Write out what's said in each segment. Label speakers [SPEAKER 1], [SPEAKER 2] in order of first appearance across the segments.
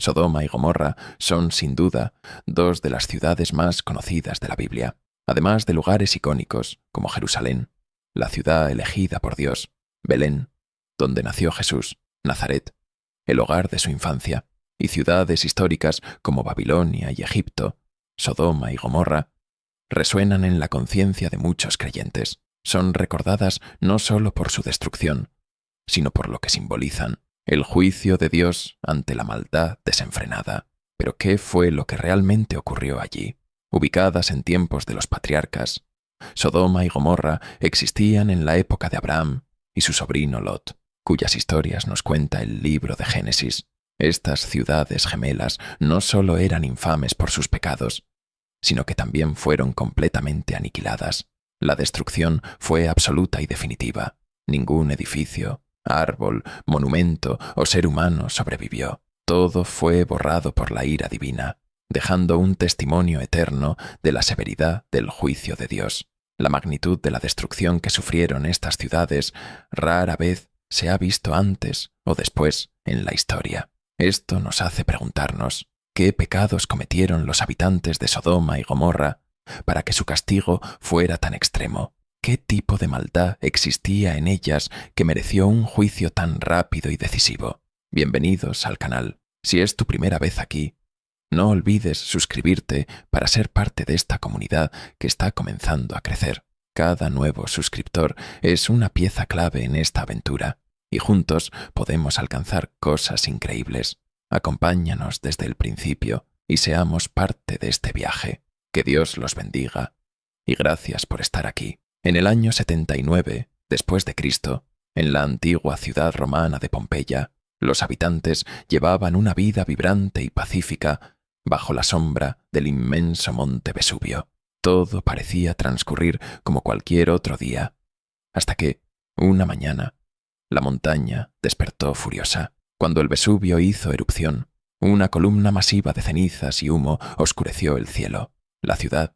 [SPEAKER 1] Sodoma y Gomorra son, sin duda, dos de las ciudades más conocidas de la Biblia, además de lugares icónicos como Jerusalén, la ciudad elegida por Dios, Belén, donde nació Jesús, Nazaret, el hogar de su infancia, y ciudades históricas como Babilonia y Egipto, Sodoma y Gomorra, resuenan en la conciencia de muchos creyentes. Son recordadas no solo por su destrucción, sino por lo que simbolizan, el juicio de Dios ante la maldad desenfrenada. Pero ¿qué fue lo que realmente ocurrió allí? Ubicadas en tiempos de los patriarcas, Sodoma y Gomorra existían en la época de Abraham y su sobrino Lot, cuyas historias nos cuenta el libro de Génesis. Estas ciudades gemelas no solo eran infames por sus pecados, sino que también fueron completamente aniquiladas. La destrucción fue absoluta y definitiva. Ningún edificio, árbol, monumento o ser humano sobrevivió. Todo fue borrado por la ira divina, dejando un testimonio eterno de la severidad del juicio de Dios. La magnitud de la destrucción que sufrieron estas ciudades rara vez se ha visto antes o después en la historia. Esto nos hace preguntarnos, ¿qué pecados cometieron los habitantes de Sodoma y Gomorra para que su castigo fuera tan extremo? ¿Qué tipo de maldad existía en ellas que mereció un juicio tan rápido y decisivo? Bienvenidos al canal. Si es tu primera vez aquí, no olvides suscribirte para ser parte de esta comunidad que está comenzando a crecer. Cada nuevo suscriptor es una pieza clave en esta aventura y juntos podemos alcanzar cosas increíbles. Acompáñanos desde el principio y seamos parte de este viaje. Que Dios los bendiga y gracias por estar aquí. En el año 79 después de Cristo, en la antigua ciudad romana de Pompeya, los habitantes llevaban una vida vibrante y pacífica bajo la sombra del inmenso monte Vesubio. Todo parecía transcurrir como cualquier otro día, hasta que, una mañana, la montaña despertó furiosa. Cuando el Vesubio hizo erupción, una columna masiva de cenizas y humo oscureció el cielo. La ciudad,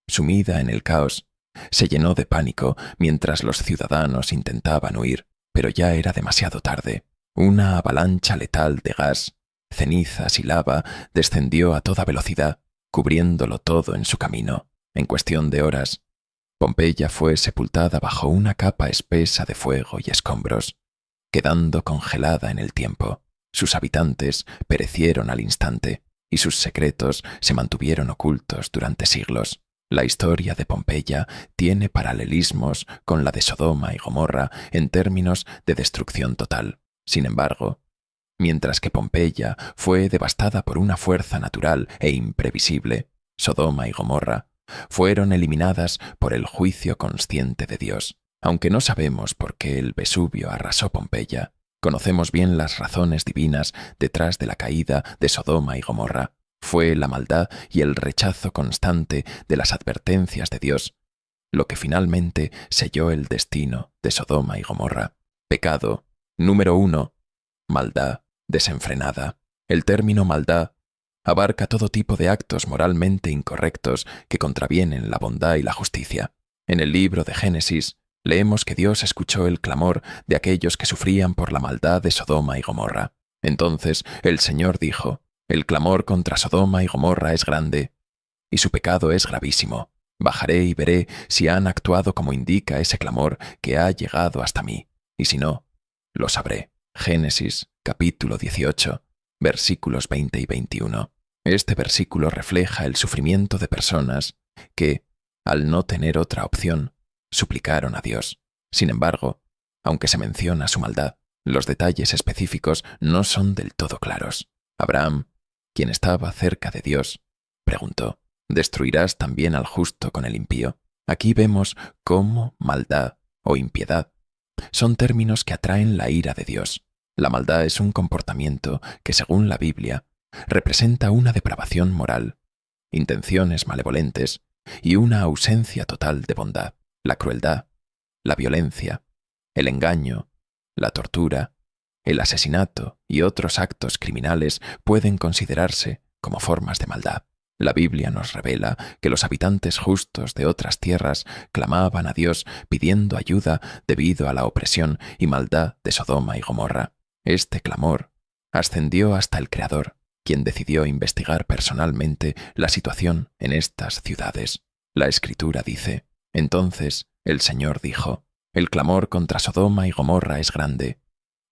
[SPEAKER 1] sumida en el caos, se llenó de pánico mientras los ciudadanos intentaban huir, pero ya era demasiado tarde. Una avalancha letal de gas, cenizas y lava descendió a toda velocidad, cubriéndolo todo en su camino. En cuestión de horas, Pompeya fue sepultada bajo una capa espesa de fuego y escombros, quedando congelada en el tiempo. Sus habitantes perecieron al instante y sus secretos se mantuvieron ocultos durante siglos. La historia de Pompeya tiene paralelismos con la de Sodoma y Gomorra en términos de destrucción total. Sin embargo, mientras que Pompeya fue devastada por una fuerza natural e imprevisible, Sodoma y Gomorra fueron eliminadas por el juicio consciente de Dios. Aunque no sabemos por qué el Vesubio arrasó Pompeya, conocemos bien las razones divinas detrás de la caída de Sodoma y Gomorra. Fue la maldad y el rechazo constante de las advertencias de Dios lo que finalmente selló el destino de Sodoma y Gomorra. Pecado número 1. Maldad desenfrenada. El término maldad abarca todo tipo de actos moralmente incorrectos que contravienen la bondad y la justicia. En el libro de Génesis leemos que Dios escuchó el clamor de aquellos que sufrían por la maldad de Sodoma y Gomorra. Entonces el Señor dijo: «El clamor contra Sodoma y Gomorra es grande, y su pecado es gravísimo. Bajaré y veré si han actuado como indica ese clamor que ha llegado hasta mí, y si no, lo sabré». Génesis, capítulo 18, versículos 20 y 21. Este versículo refleja el sufrimiento de personas que, al no tener otra opción, suplicaron a Dios. Sin embargo, aunque se menciona su maldad, los detalles específicos no son del todo claros. Abraham, quien estaba cerca de Dios, preguntó: ¿destruirás también al justo con el impío? Aquí vemos cómo maldad o impiedad son términos que atraen la ira de Dios. La maldad es un comportamiento que, según la Biblia, representa una depravación moral, intenciones malevolentes y una ausencia total de bondad. La crueldad, la violencia, el engaño, la tortura, el asesinato y otros actos criminales pueden considerarse como formas de maldad. La Biblia nos revela que los habitantes justos de otras tierras clamaban a Dios pidiendo ayuda debido a la opresión y maldad de Sodoma y Gomorra. Este clamor ascendió hasta el Creador, quien decidió investigar personalmente la situación en estas ciudades. La Escritura dice: entonces el Señor dijo, el clamor contra Sodoma y Gomorra es grande,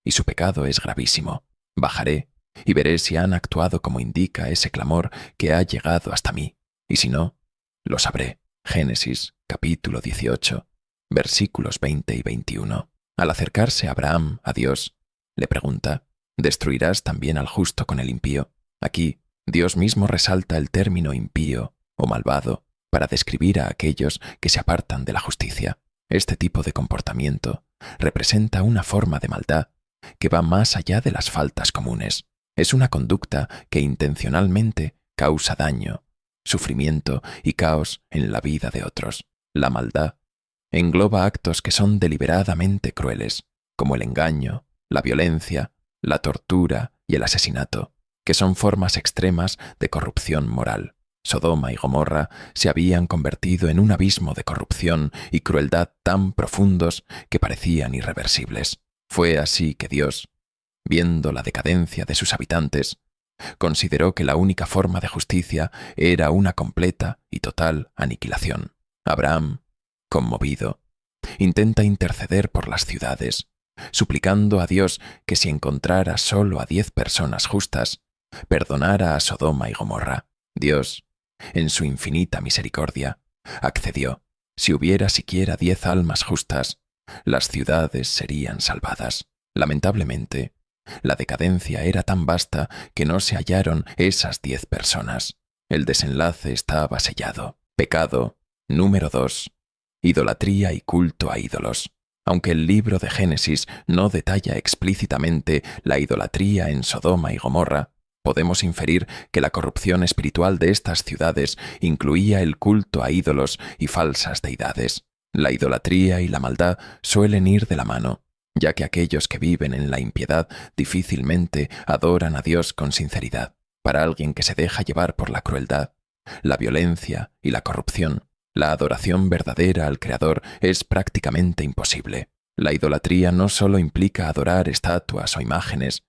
[SPEAKER 1] y su pecado es gravísimo. Bajaré y veré si han actuado como indica ese clamor que ha llegado hasta mí, y si no, lo sabré. Génesis capítulo 18, versículos 20 y 21. Al acercarse Abraham a Dios, le pregunta: ¿destruirás también al justo con el impío? Aquí, Dios mismo resalta el término impío o malvado para describir a aquellos que se apartan de la justicia. Este tipo de comportamiento representa una forma de maldad que va más allá de las faltas comunes. Es una conducta que intencionalmente causa daño, sufrimiento y caos en la vida de otros. La maldad engloba actos que son deliberadamente crueles, como el engaño, la violencia, la tortura y el asesinato, que son formas extremas de corrupción moral. Sodoma y Gomorra se habían convertido en un abismo de corrupción y crueldad tan profundos que parecían irreversibles. Fue así que Dios, viendo la decadencia de sus habitantes, consideró que la única forma de justicia era una completa y total aniquilación. Abraham, conmovido, intenta interceder por las ciudades, suplicando a Dios que si encontrara solo a 10 personas justas, perdonara a Sodoma y Gomorra. Dios, en su infinita misericordia, accedió. Si hubiera siquiera 10 almas justas, las ciudades serían salvadas. Lamentablemente, la decadencia era tan vasta que no se hallaron esas 10 personas. El desenlace estaba sellado. Pecado número 2. Idolatría y culto a ídolos. Aunque el libro de Génesis no detalla explícitamente la idolatría en Sodoma y Gomorra, podemos inferir que la corrupción espiritual de estas ciudades incluía el culto a ídolos y falsas deidades. La idolatría y la maldad suelen ir de la mano, ya que aquellos que viven en la impiedad difícilmente adoran a Dios con sinceridad. Para alguien que se deja llevar por la crueldad, la violencia y la corrupción, la adoración verdadera al Creador es prácticamente imposible. La idolatría no solo implica adorar estatuas o imágenes,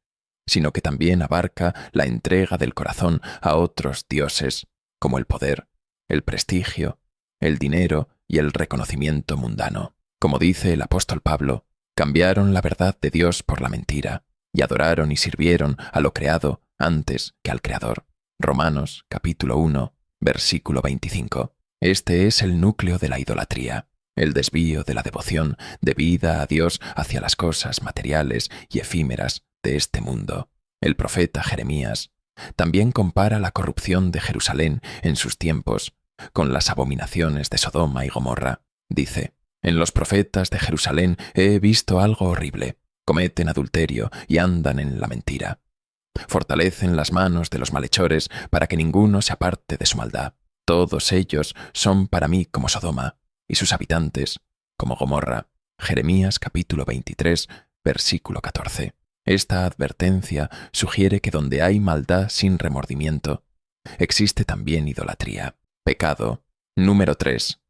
[SPEAKER 1] sino que también abarca la entrega del corazón a otros dioses, como el poder, el prestigio, el dinero y el reconocimiento mundano. Como dice el apóstol Pablo, cambiaron la verdad de Dios por la mentira, y adoraron y sirvieron a lo creado antes que al Creador. Romanos capítulo 1, versículo 25. Este es el núcleo de la idolatría, el desvío de la devoción debida a Dios hacia las cosas materiales y efímeras de este mundo. El profeta Jeremías también compara la corrupción de Jerusalén en sus tiempos con las abominaciones de Sodoma y Gomorra. Dice: en los profetas de Jerusalén he visto algo horrible. Cometen adulterio y andan en la mentira. Fortalecen las manos de los malhechores para que ninguno se aparte de su maldad. Todos ellos son para mí como Sodoma, y sus habitantes como Gomorra. Jeremías capítulo 23, versículo 14. Esta advertencia sugiere que donde hay maldad sin remordimiento, existe también idolatría. Pecado número 3.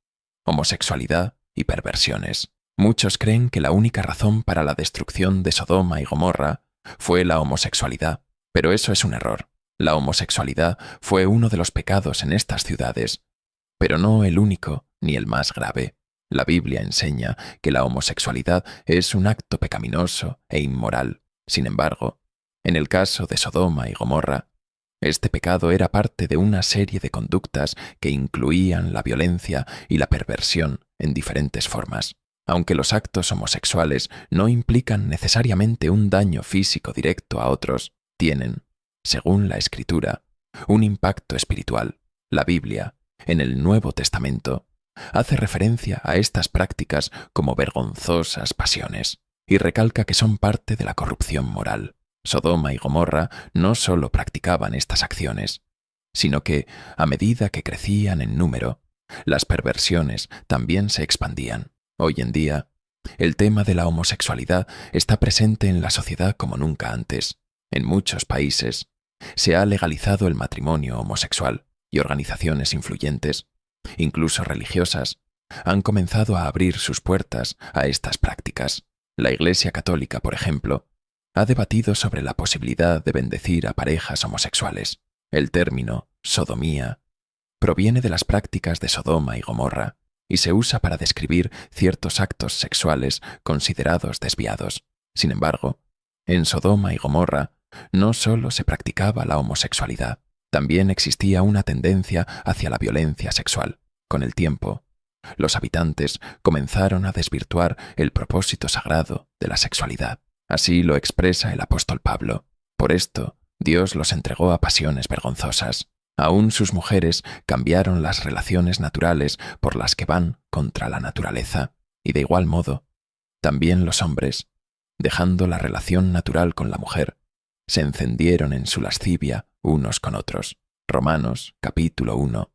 [SPEAKER 1] Homosexualidad y perversiones. Muchos creen que la única razón para la destrucción de Sodoma y Gomorra fue la homosexualidad, pero eso es un error. La homosexualidad fue uno de los pecados en estas ciudades, pero no el único ni el más grave. La Biblia enseña que la homosexualidad es un acto pecaminoso e inmoral. Sin embargo, en el caso de Sodoma y Gomorra, este pecado era parte de una serie de conductas que incluían la violencia y la perversión en diferentes formas. Aunque los actos homosexuales no implican necesariamente un daño físico directo a otros, tienen, según la Escritura, un impacto espiritual. La Biblia, en el Nuevo Testamento, hace referencia a estas prácticas como vergonzosas pasiones y recalca que son parte de la corrupción moral. Sodoma y Gomorra no solo practicaban estas acciones, sino que, a medida que crecían en número, las perversiones también se expandían. Hoy en día, el tema de la homosexualidad está presente en la sociedad como nunca antes. En muchos países, se ha legalizado el matrimonio homosexual y organizaciones influyentes, incluso religiosas, han comenzado a abrir sus puertas a estas prácticas. La Iglesia Católica, por ejemplo, ha debatido sobre la posibilidad de bendecir a parejas homosexuales. El término sodomía proviene de las prácticas de Sodoma y Gomorra y se usa para describir ciertos actos sexuales considerados desviados. Sin embargo, en Sodoma y Gomorra no solo se practicaba la homosexualidad, también existía una tendencia hacia la violencia sexual. Con el tiempo, los habitantes comenzaron a desvirtuar el propósito sagrado de la sexualidad. Así lo expresa el apóstol Pablo. Por esto, Dios los entregó a pasiones vergonzosas. Aún sus mujeres cambiaron las relaciones naturales por las que van contra la naturaleza. Y de igual modo, también los hombres, dejando la relación natural con la mujer, se encendieron en su lascivia unos con otros. Romanos, capítulo 1,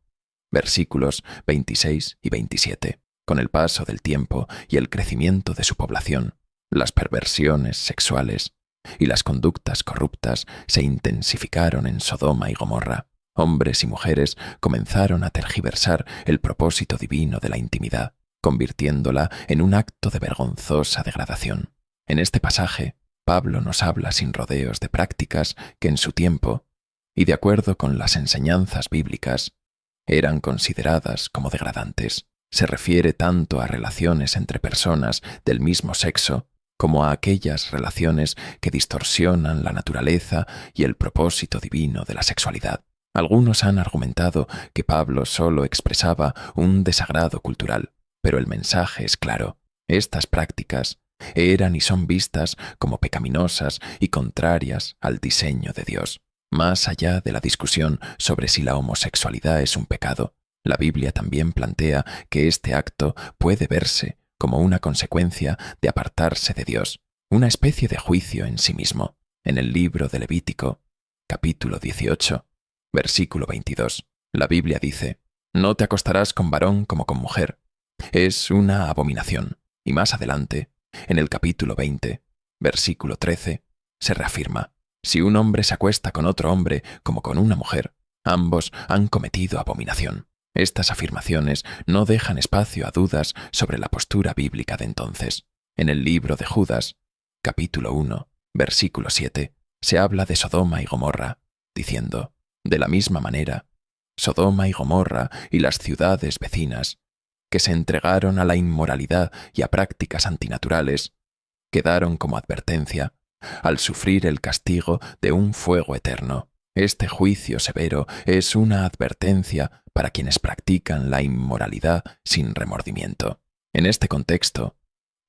[SPEAKER 1] versículos 26 y 27. Con el paso del tiempo y el crecimiento de su población, las perversiones sexuales y las conductas corruptas se intensificaron en Sodoma y Gomorra. Hombres y mujeres comenzaron a tergiversar el propósito divino de la intimidad, convirtiéndola en un acto de vergonzosa degradación. En este pasaje, Pablo nos habla sin rodeos de prácticas que en su tiempo, y de acuerdo con las enseñanzas bíblicas, eran consideradas como degradantes. Se refiere tanto a relaciones entre personas del mismo sexo como a aquellas relaciones que distorsionan la naturaleza y el propósito divino de la sexualidad. Algunos han argumentado que Pablo solo expresaba un desagrado cultural, pero el mensaje es claro. Estas prácticas eran y son vistas como pecaminosas y contrarias al diseño de Dios. Más allá de la discusión sobre si la homosexualidad es un pecado, la Biblia también plantea que este acto puede verse como una consecuencia de apartarse de Dios, una especie de juicio en sí mismo. En el libro de Levítico, capítulo 18, versículo 22, la Biblia dice: «No te acostarás con varón como con mujer. Es una abominación». Y más adelante, en el capítulo 20, versículo 13, se reafirma: «Si un hombre se acuesta con otro hombre como con una mujer, ambos han cometido abominación». Estas afirmaciones no dejan espacio a dudas sobre la postura bíblica de entonces. En el libro de Judas, capítulo 1, versículo 7, se habla de Sodoma y Gomorra, diciendo: «De la misma manera, Sodoma y Gomorra y las ciudades vecinas, que se entregaron a la inmoralidad y a prácticas antinaturales, quedaron como advertencia al sufrir el castigo de un fuego eterno». Este juicio severo es una advertencia para quienes practican la inmoralidad sin remordimiento. En este contexto,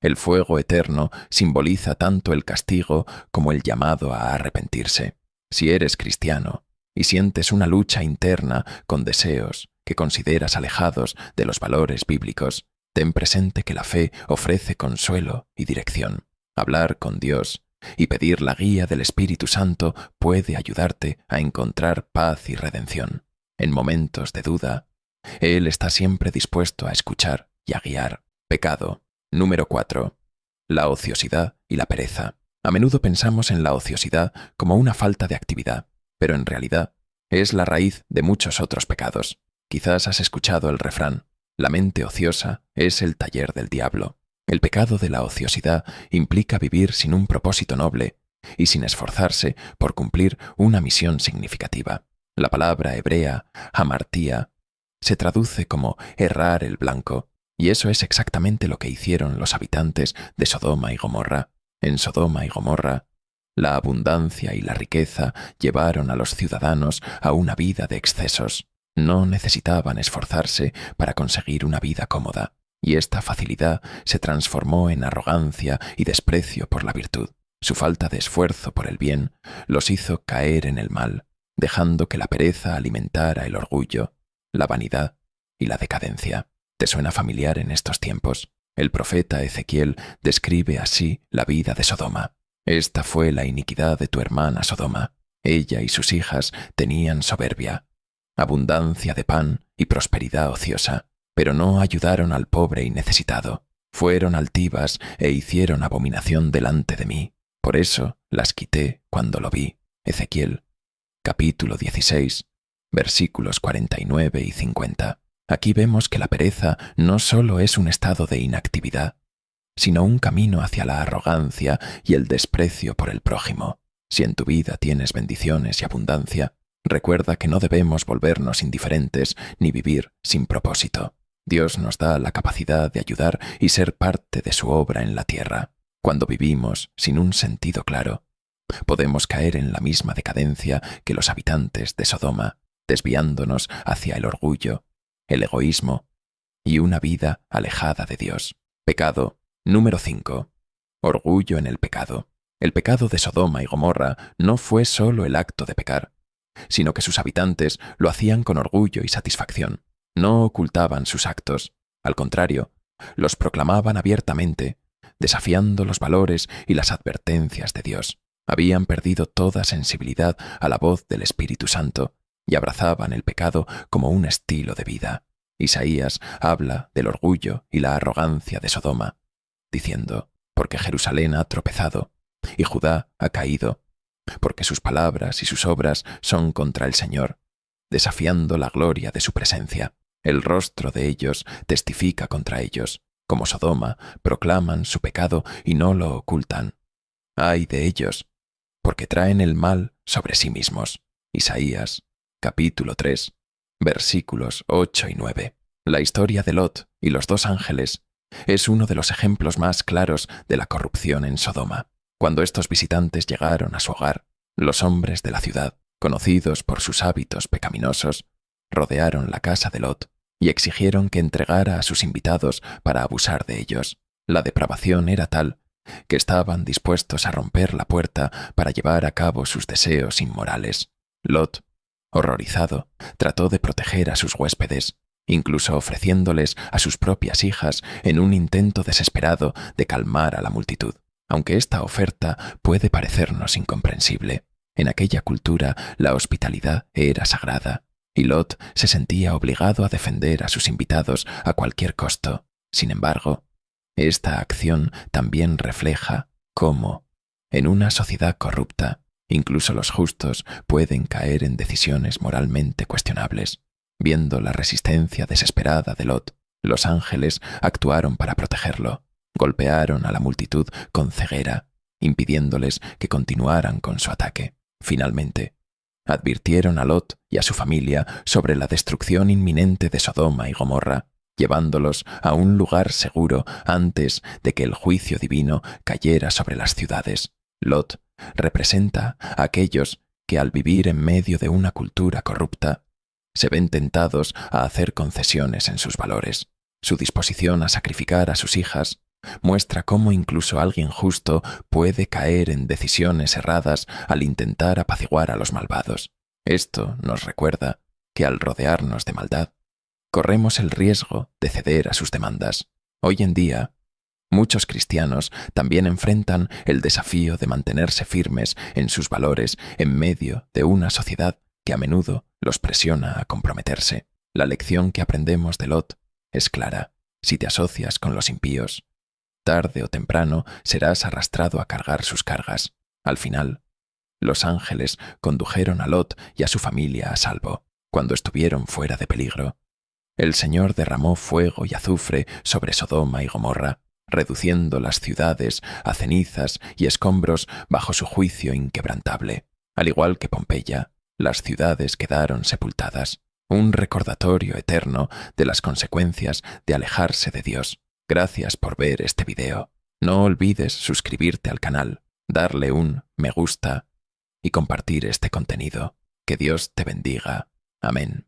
[SPEAKER 1] el fuego eterno simboliza tanto el castigo como el llamado a arrepentirse. Si eres cristiano y sientes una lucha interna con deseos que consideras alejados de los valores bíblicos, ten presente que la fe ofrece consuelo y dirección. Hablar con Dios y pedir la guía del Espíritu Santo puede ayudarte a encontrar paz y redención. En momentos de duda, Él está siempre dispuesto a escuchar y a guiar. Pecado número 4. La ociosidad y la pereza. A menudo pensamos en la ociosidad como una falta de actividad, pero en realidad es la raíz de muchos otros pecados. Quizás has escuchado el refrán: «La mente ociosa es el taller del diablo». El pecado de la ociosidad implica vivir sin un propósito noble y sin esforzarse por cumplir una misión significativa. La palabra hebrea, hamartía, se traduce como errar el blanco, y eso es exactamente lo que hicieron los habitantes de Sodoma y Gomorra. En Sodoma y Gomorra, la abundancia y la riqueza llevaron a los ciudadanos a una vida de excesos. No necesitaban esforzarse para conseguir una vida cómoda, y esta facilidad se transformó en arrogancia y desprecio por la virtud. Su falta de esfuerzo por el bien los hizo caer en el mal, dejando que la pereza alimentara el orgullo, la vanidad y la decadencia. ¿Te suena familiar en estos tiempos? El profeta Ezequiel describe así la vida de Sodoma. «Esta fue la iniquidad de tu hermana Sodoma. Ella y sus hijas tenían soberbia, abundancia de pan y prosperidad ociosa, pero no ayudaron al pobre y necesitado. Fueron altivas e hicieron abominación delante de mí. Por eso las quité cuando lo vi». Ezequiel, capítulo 16, versículos 49 y 50. Aquí vemos que la pereza no solo es un estado de inactividad, sino un camino hacia la arrogancia y el desprecio por el prójimo. Si en tu vida tienes bendiciones y abundancia, recuerda que no debemos volvernos indiferentes ni vivir sin propósito. Dios nos da la capacidad de ayudar y ser parte de su obra en la tierra. Cuando vivimos sin un sentido claro, podemos caer en la misma decadencia que los habitantes de Sodoma, desviándonos hacia el orgullo, el egoísmo y una vida alejada de Dios. Pecado número 5. Orgullo en el pecado. El pecado de Sodoma y Gomorra no fue solo el acto de pecar, sino que sus habitantes lo hacían con orgullo y satisfacción. No ocultaban sus actos, al contrario, los proclamaban abiertamente, desafiando los valores y las advertencias de Dios. Habían perdido toda sensibilidad a la voz del Espíritu Santo y abrazaban el pecado como un estilo de vida. Isaías habla del orgullo y la arrogancia de Sodoma, diciendo: porque Jerusalén ha tropezado y Judá ha caído, porque sus palabras y sus obras son contra el Señor, desafiando la gloria de su presencia. El rostro de ellos testifica contra ellos. Como Sodoma, proclaman su pecado y no lo ocultan. ¡Ay de ellos! Porque traen el mal sobre sí mismos. Isaías, capítulo 3, versículos 8 y 9. La historia de Lot y los dos ángeles es uno de los ejemplos más claros de la corrupción en Sodoma. Cuando estos visitantes llegaron a su hogar, los hombres de la ciudad, conocidos por sus hábitos pecaminosos, rodearon la casa de Lot y exigieron que entregara a sus invitados para abusar de ellos. La depravación era tal que estaban dispuestos a romper la puerta para llevar a cabo sus deseos inmorales. Lot, horrorizado, trató de proteger a sus huéspedes, incluso ofreciéndoles a sus propias hijas en un intento desesperado de calmar a la multitud. Aunque esta oferta puede parecernos incomprensible, en aquella cultura la hospitalidad era sagrada, y Lot se sentía obligado a defender a sus invitados a cualquier costo. Sin embargo, esta acción también refleja cómo, en una sociedad corrupta, incluso los justos pueden caer en decisiones moralmente cuestionables. Viendo la resistencia desesperada de Lot, los ángeles actuaron para protegerlo. Golpearon a la multitud con ceguera, impidiéndoles que continuaran con su ataque. Finalmente, advirtieron a Lot y a su familia sobre la destrucción inminente de Sodoma y Gomorra, llevándolos a un lugar seguro antes de que el juicio divino cayera sobre las ciudades. Lot representa a aquellos que, al vivir en medio de una cultura corrupta, se ven tentados a hacer concesiones en sus valores. Su disposición a sacrificar a sus hijas muestra cómo incluso alguien justo puede caer en decisiones erradas al intentar apaciguar a los malvados. Esto nos recuerda que al rodearnos de maldad, corremos el riesgo de ceder a sus demandas. Hoy en día, muchos cristianos también enfrentan el desafío de mantenerse firmes en sus valores en medio de una sociedad que a menudo los presiona a comprometerse. La lección que aprendemos de Lot es clara. Si te asocias con los impíos, tarde o temprano serás arrastrado a cargar sus cargas. Al final, los ángeles condujeron a Lot y a su familia a salvo. Cuando estuvieron fuera de peligro, el Señor derramó fuego y azufre sobre Sodoma y Gomorra, reduciendo las ciudades a cenizas y escombros bajo su juicio inquebrantable. Al igual que Pompeya, las ciudades quedaron sepultadas, un recordatorio eterno de las consecuencias de alejarse de Dios. Gracias por ver este video. No olvides suscribirte al canal, darle un me gusta y compartir este contenido. Que Dios te bendiga. Amén.